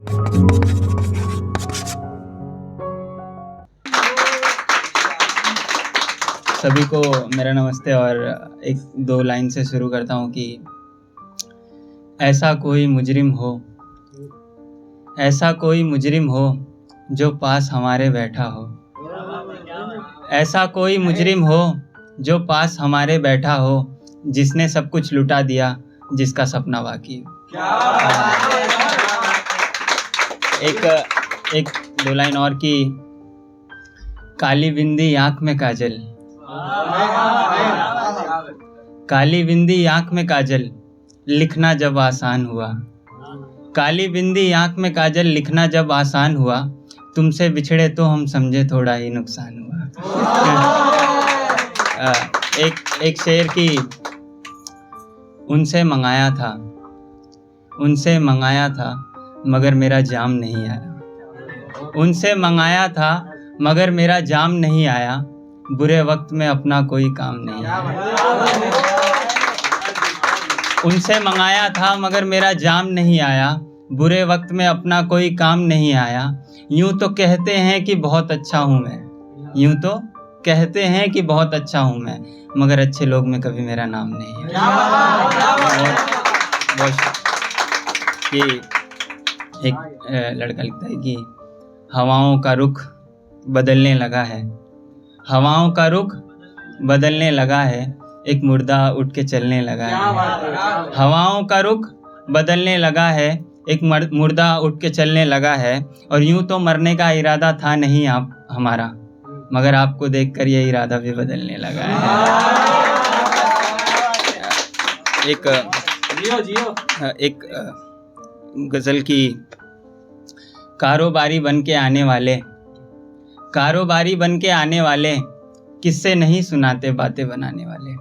सभी को मेरा नमस्ते और एक दो लाइन से शुरू करता हूँ कि ऐसा कोई मुजरिम हो, ऐसा कोई मुजरिम हो जो पास हमारे बैठा हो, ऐसा कोई मुजरिम हो जो पास हमारे बैठा हो, जिसने सब कुछ लुटा दिया जिसका सपना बाकी हो। एक दो लाइन और की काली बिंदी आँख में काजल, काली बिंदी आँख में काजल लिखना जब आसान हुआ, काली बिंदी आँख में काजल लिखना जब आसान हुआ, तुमसे बिछड़े तो हम समझे थोड़ा ही नुकसान हुआ। एक शेर की उनसे मंगाया था मगर मेरा जाम नहीं आया, उनसे मंगाया था मगर मेरा जाम नहीं आया, बुरे वक्त में अपना कोई काम नहीं आया। उनसे मंगाया था मगर मेरा जाम नहीं आया, बुरे वक्त में अपना कोई काम नहीं आया। यूं तो कहते हैं कि बहुत अच्छा हूँ मैं, यूं तो कहते हैं कि बहुत अच्छा हूँ मैं, मगर अच्छे लोग में कभी मेरा नाम नहीं है। कि एक लड़का लिखता है कि हवाओं का रुख बदलने लगा है, हवाओं का रुख बदलने लगा है, एक मुर्दा उठ के चलने लगा है। हवाओं का रुख बदलने लगा है, एक मुर्दा उठ के चलने लगा है, और यूं तो मरने का इरादा था नहीं आप हमारा, मगर आपको देखकर ये इरादा भी बदलने लगा है। एक गज़ल की कारोबारी बन के आने वाले किस्से नहीं सुनाते बातें बनाने वाले,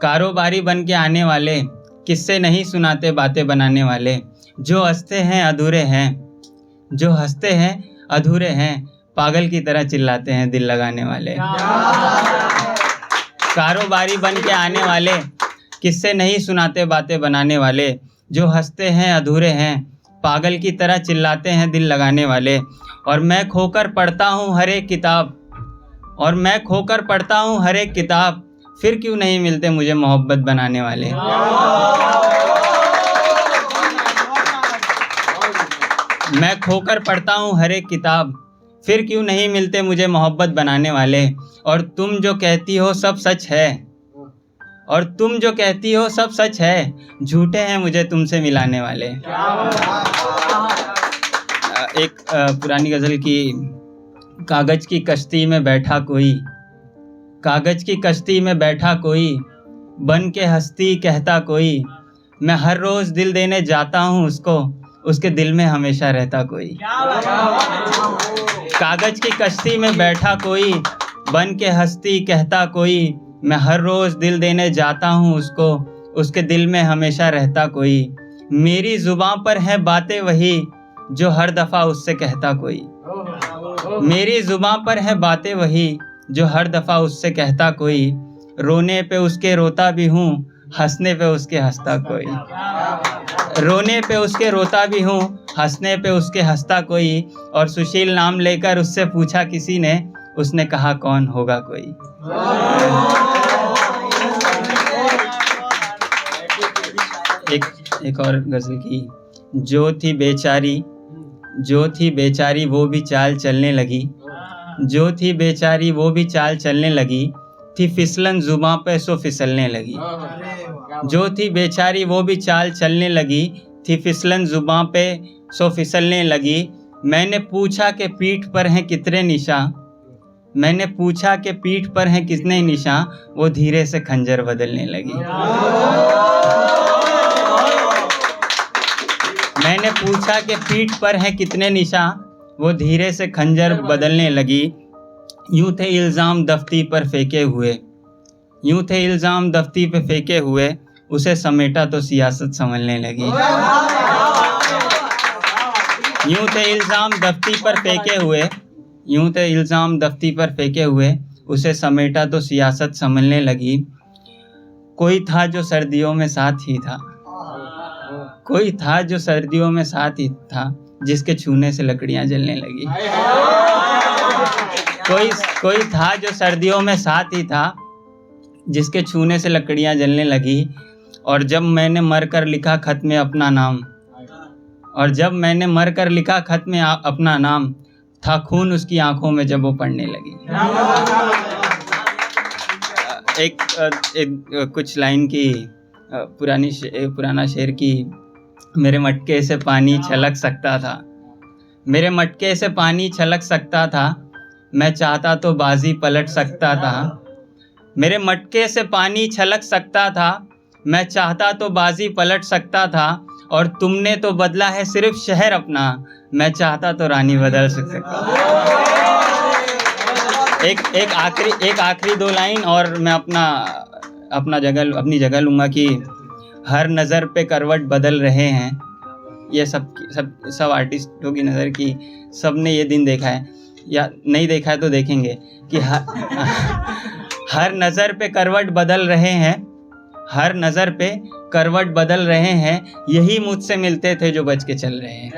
कारोबारी बन के आने वाले किस्से नहीं सुनाते बातें बनाने वाले, जो हंसते हैं अधूरे हैं, जो हंसते हैं अधूरे हैं, पागल की तरह चिल्लाते हैं दिल लगाने वाले। कारोबारी बन के आने वाले किस्से नहीं सुनाते बातें बनाने वाले, जो हंसते हैं अधूरे हैं, पागल की तरह चिल्लाते हैं दिल लगाने वाले। और मैं खोकर पढ़ता हूँ हर एक किताब, और मैं खोकर पढ़ता हूँ हर एक किताब, फिर क्यों नहीं मिलते मुझे मोहब्बत बनाने वाले। मैं खोकर पढ़ता हूँ हर एक किताब, फिर क्यों नहीं मिलते मुझे मोहब्बत बनाने वाले। और तुम जो कहती हो सब सच है, और तुम जो कहती हो सब सच है, झूठे हैं मुझे तुमसे मिलाने वाले। एक पुरानी गज़ल की कागज़ की कश्ती में बैठा कोई, कागज़ की कश्ती में बैठा कोई, बन के हस्ती कहता कोई, मैं हर रोज़ दिल देने जाता हूँ उसको, उसके दिल में हमेशा रहता कोई। कागज़ की कश्ती में बैठा कोई, बन के हस्ती कहता कोई, मैं हर रोज़ दिल देने जाता हूँ उसको, उसके दिल में हमेशा रहता कोई। मेरी ज़ुबान पर है बातें वही जो हर दफ़ा उससे कहता कोई, मेरी ज़ुबान पर है बातें वही जो हर दफ़ा उससे कहता कोई। रोने पे उसके रोता भी हूँ, हंसने पे उसके हंसता कोई, रोने पे उसके रोता भी हूँ, हंसने पे उसके हंसता कोई। और सुशील नाम लेकर उससे पूछा किसी ने, उसने कहा कौन होगा कोई। एक और गज़ल की जो थी बेचारी वो भी चाल चलने लगी, जो थी बेचारी वो भी चाल चलने लगी, थी फिसलन जुबां पे सो फिसलने लगी। जो थी बेचारी वो भी चाल चलने लगी, थी फिसलन जुबां पे सो फिसलने लगी। मैंने पूछा कि पीठ पर हैं कितने निशान, मैंने पूछा कि पीठ पर हैं कितने निशान, वो धीरे से खंजर बदलने लगी। मैंने पूछा कि पीठ पर हैं कितने निशान, वो धीरे से खंजर बदलने लगी। यूं थे इल्ज़ाम दफ्ती पर फेंके हुए, यूं थे इल्ज़ाम दफ्ती पे फेंके हुए, उसे समेटा तो सियासत संभलने लगी। यूं थे इल्ज़ाम दफ्ती पर फेंके हुए, यूं थे इल्ज़ाम दफ्ती पर फेंके हुए, उसे समेटा तो सियासत संभलने लगी। कोई था जो सर्दियों में साथ ही था, कोई था जो सर्दियों में साथ ही था, जिसके छूने से लकड़ियां जलने लगी। कोई था जो सर्दियों में साथ ही था, जिसके छूने से लकड़ियां जलने लगी। और जब मैंने मरकर लिखा खत में अपना नाम, और जब मैंने मरकर लिखा खत में अपना नाम, था खून उसकी आंखों में जब वो पढ़ने लगी। एक कुछ लाइन की पुराना शेर की, मेरे मटके से पानी छलक सकता था, मेरे मटके से पानी छलक सकता था, मैं चाहता तो बाजी पलट सकता था। मेरे मटके से पानी छलक सकता था, मैं चाहता तो बाजी पलट सकता था। और तुमने तो बदला है सिर्फ शहर अपना, मैं चाहता तो रानी बदल सकता था। एक आखिरी दो लाइन और मैं अपनी जगह लूँगा कि हर नज़र पे करवट बदल रहे हैं। ये सब आर्टिस्टों की नज़र की, सब ने ये दिन देखा है या नहीं देखा है तो देखेंगे कि हर नज़र पे करवट बदल रहे हैं, हर नज़र पे करवट बदल रहे हैं, यही मुझसे मिलते थे जो बच के चल रहे हैं।